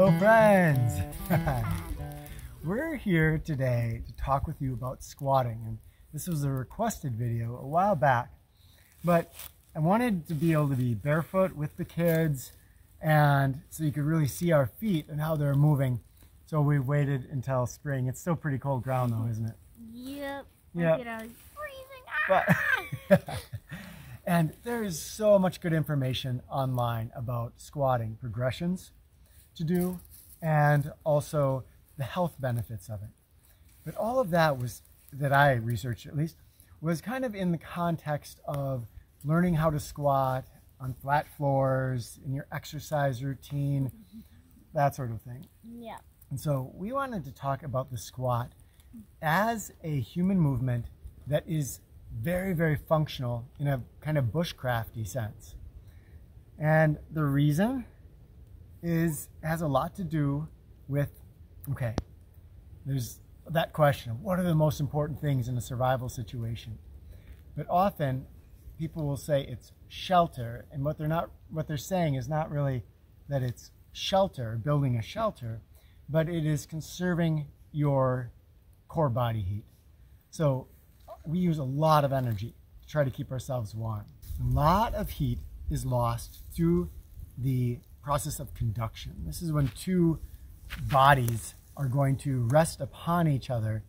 Hello friends! We're here today to talk with you about squatting, and this was a requested video a while back, but I wanted to be able to be barefoot with the kids and so you could really see our feet and how they're moving. So we waited until spring. It's still pretty cold ground though, isn't it? Yep. Yep. You know, freezing. But, and there is so much good information online about squatting, progressions to do, and also the health benefits of it. But all of that that I researched at least, was kind of in the context of learning how to squat on flat floors, in your exercise routine, that sort of thing. Yeah. And so we wanted to talk about the squat as a human movement that is very, very functional in a kind of bushcrafty sense. And the reason has a lot to do with, okay, there's that question of what are the most important things in a survival situation? But often people will say it's shelter, and what they're saying is not really that it's shelter, building a shelter, but it is conserving your core body heat. So we use a lot of energy to try to keep ourselves warm. A lot of heat is lost through the process of conduction. This is when two bodies are going to rest upon each other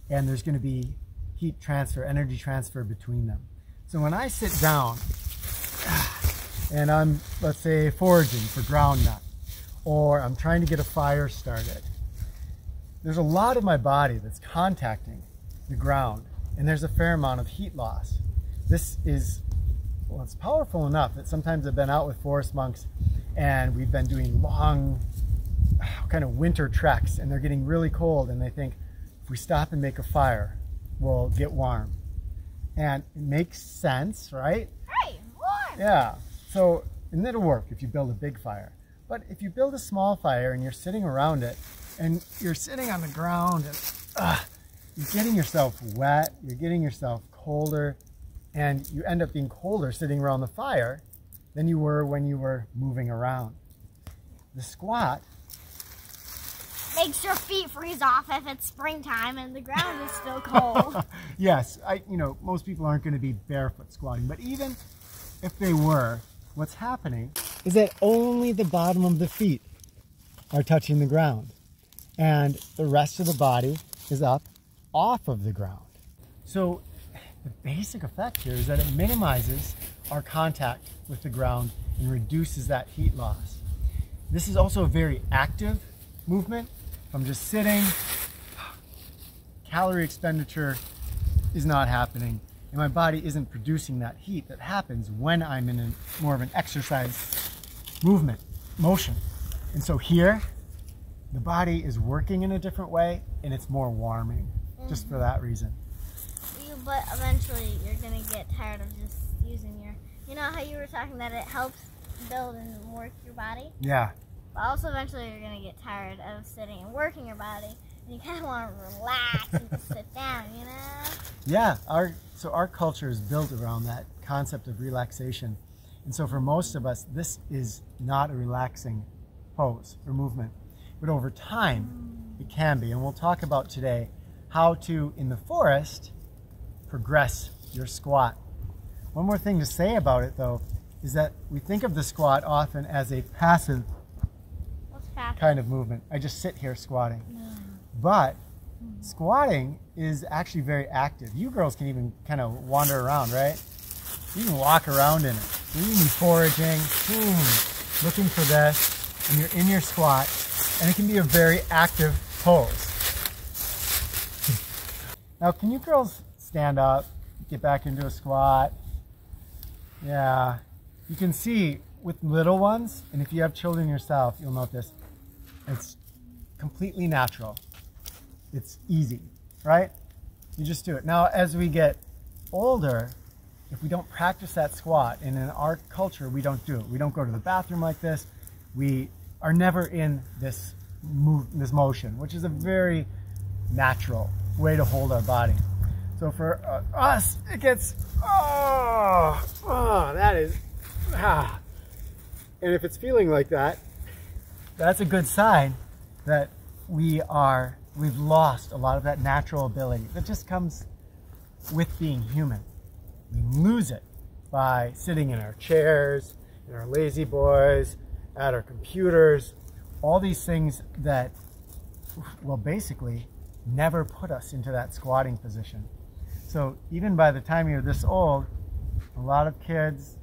and there's going to be heat transfer, energy transfer between them. So when I sit down and I'm, let's say, foraging for ground nut, or I'm trying to get a fire started, there's a lot of my body that's contacting the ground, and there's a fair amount of heat loss. This is, well, it's powerful enough that sometimes I've been out with forest monks and we've been doing long kind of winter treks, and they're getting really cold, and they think if we stop and make a fire, we'll get warm. And it makes sense, right? Right, warm. Yeah, so, and it'll work if you build a big fire. But if you build a small fire and you're sitting around it, and you're sitting on the ground, and you're getting yourself wet, you're getting yourself colder, and you end up being colder sitting around the fire than you were when you were moving around. The squat makes your feet freeze off if it's springtime and the ground is still cold. Yes, most people aren't going to be barefoot squatting, but even if they were, what's happening is that only the bottom of the feet are touching the ground, and the rest of the body is up off of the ground. So the basic effect here is that it minimizes our contact with the ground and reduces that heat loss. This is also a very active movement. If I'm just sitting, calorie expenditure is not happening, and my body isn't producing that heat that happens when I'm in more of an exercise motion. And so here, the body is working in a different way, and it's more warming, just for that reason. But eventually you're going to get tired of just using you know how you were talking that it helps build and work your body? Yeah. But also eventually you're going to get tired of sitting and working your body, and you kind of want to relax and just sit down, you know? Yeah, so our culture is built around that concept of relaxation. And so for most of us, this is not a relaxing pose or movement. But over time, it can be. And we'll talk about today how to, in the forest, progress your squat. One more thing to say about it, though, is that we think of the squat often as a passive kind of movement. I just sit here squatting. But squatting is actually very active. You girls can even kind of wander around, right? You can walk around in it. You can be foraging, looking for this, and you're in your squat, and it can be a very active pose. Now, can you girls stand up, get back into a squat? Yeah, you can see with little ones, and if you have children yourself, you'll note this, it's completely natural. It's easy, right? You just do it. Now, as we get older, if we don't practice that squat, and in our culture, we don't do it. We don't go to the bathroom like this. We are never in this motion, which is a very natural way to hold our body. So for us, it gets, that is, and if it's feeling like that, that's a good sign that we've lost a lot of that natural ability that just comes with being human. We lose it by sitting in our chairs, in our lazy boys, at our computers, all these things that will basically never put us into that squatting position. So even by the time you're this old, a lot of kids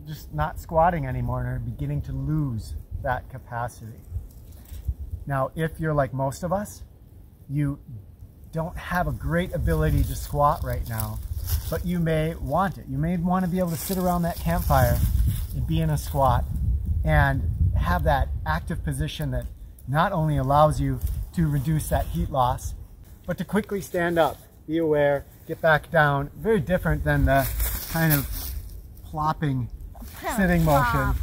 just not squatting anymore and are beginning to lose that capacity. Now, if you're like most of us, you don't have a great ability to squat right now, but you may want it. You may want to be able to sit around that campfire and be in a squat and have that active position that not only allows you to reduce that heat loss, but to quickly stand up, be aware, get back down. Very different than the kind of plopping sitting motion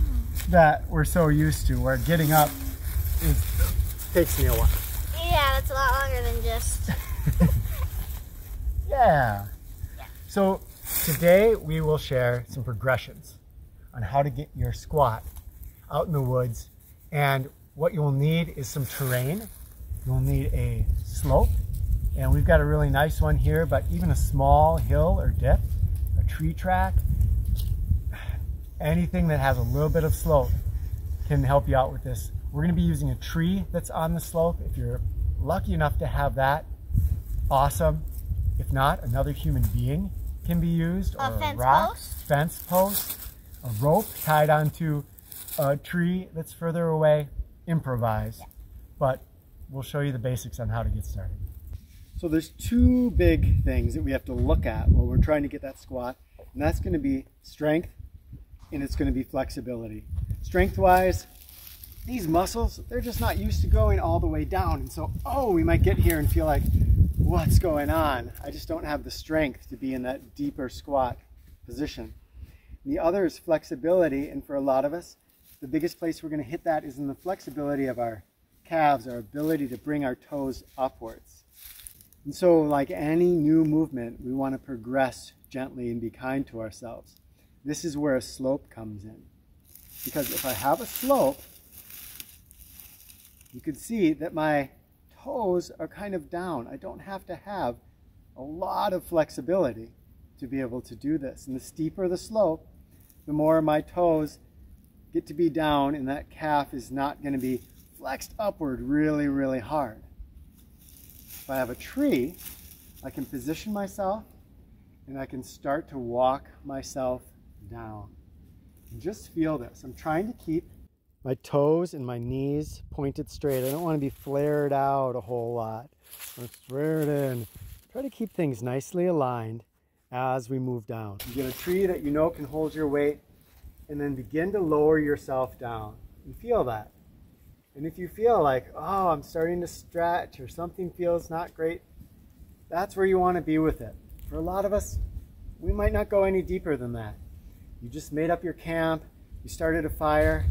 that we're so used to, where getting up takes me a while. Yeah, that's a lot longer than just... Yeah. So today we will share some progressions on how to get your squat out in the woods. And what you'll need is some terrain. You'll need a slope. And we've got a really nice one here, but even a small hill or dip, a tree track, anything that has a little bit of slope can help you out with this. We're going to be using a tree that's on the slope. If you're lucky enough to have that, awesome. If not, another human being can be used, or a rock, fence post, a rope tied onto a tree that's further away. Improvise. But we'll show you the basics on how to get started. So there's two big things that we have to look at while we're trying to get that squat, and that's going to be strength and it's going to be flexibility. Strength-wise, these muscles, they're just not used to going all the way down, and so, we might get here and feel like, what's going on? I just don't have the strength to be in that deeper squat position. And the other is flexibility, and for a lot of us, the biggest place we're going to hit that is in the flexibility of our calves, our ability to bring our toes upwards. And so, like any new movement, we want to progress gently and be kind to ourselves. This is where a slope comes in. Because if I have a slope, you can see that my toes are kind of down. I don't have to have a lot of flexibility to be able to do this. And the steeper the slope, the more my toes get to be down, and that calf is not going to be flexed upward really, really hard. If I have a tree, I can position myself and I can start to walk myself down. And just feel this. I'm trying to keep my toes and my knees pointed straight. I don't want to be flared out a whole lot. I'm squared in. Try to keep things nicely aligned as we move down. You get a tree that you know can hold your weight, and then begin to lower yourself down. And feel that. And if you feel like, I'm starting to stretch or something feels not great, that's where you want to be with it. For a lot of us, we might not go any deeper than that. You just made up your camp, you started a fire.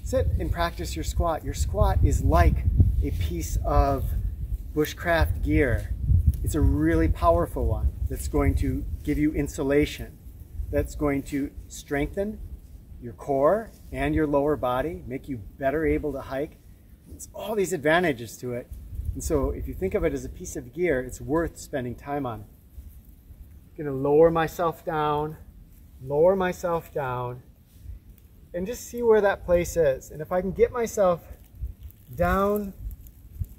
Sit and practice your squat. Your squat is like a piece of bushcraft gear. It's a really powerful one that's going to give you insulation, that's going to strengthen your core and your lower body, make you better able to hike. There's all these advantages to it. And so if you think of it as a piece of gear, it's worth spending time on it. I'm going to lower myself down, and just see where that place is. And if I can get myself down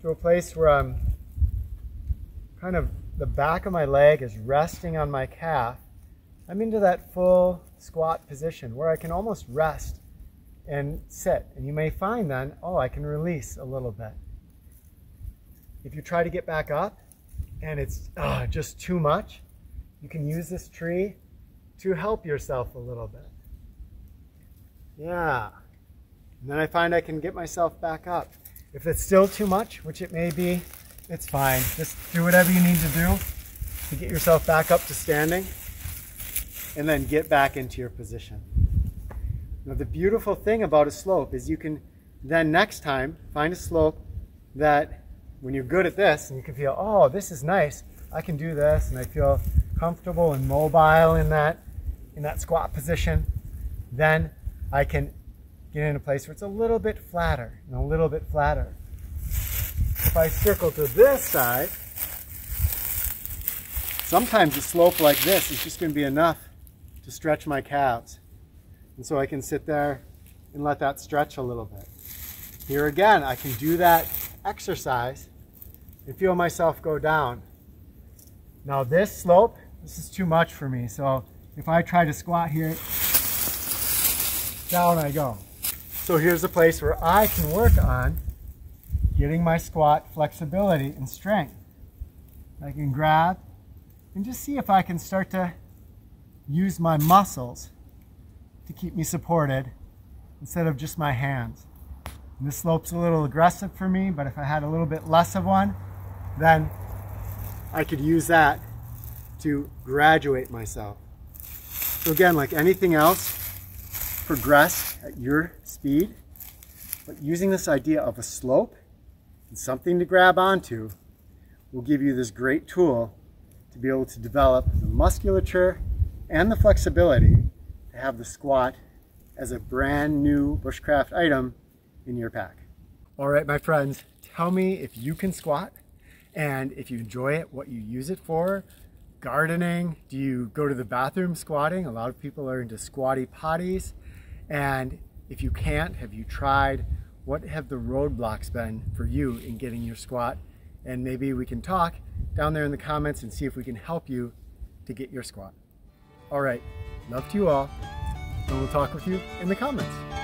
to a place where I'm kind of, the back of my leg is resting on my calf, I'm into that full squat position where I can almost rest and sit. And you may find then, I can release a little bit. If you try to get back up and it's just too much, you can use this tree to help yourself a little bit. Yeah. And then I find I can get myself back up. If it's still too much, which it may be, it's fine. Just do whatever you need to do to get yourself back up to standing, and then get back into your position. Now, the beautiful thing about a slope is you can then next time find a slope that when you're good at this and you can feel, this is nice, I can do this, and I feel comfortable and mobile in that squat position, then I can get in a place where it's a little bit flatter and a little bit flatter. If I circle to this side, sometimes a slope like this is just going to be enough to stretch my calves. And so I can sit there and let that stretch a little bit. Here again, I can do that exercise and feel myself go down. Now this slope, this is too much for me. So if I try to squat here, down I go. So here's a place where I can work on getting my squat flexibility and strength. I can grab and just see if I can start to use my muscles to keep me supported instead of just my hands. And this slope's a little aggressive for me, but if I had a little bit less of one, then I could use that to graduate myself. So again, like anything else, progress at your speed, but using this idea of a slope and something to grab onto will give you this great tool to be able to develop the musculature and the flexibility to have the squat as a brand new bushcraft item in your pack. All right, my friends, tell me if you can squat and if you enjoy it, what you use it for. Gardening, do you go to the bathroom squatting? A lot of people are into squatty potties. And if you can't, have you tried? What have the roadblocks been for you in getting your squat? And maybe we can talk down there in the comments and see if we can help you to get your squat. All right, love to you all, and we'll talk with you in the comments.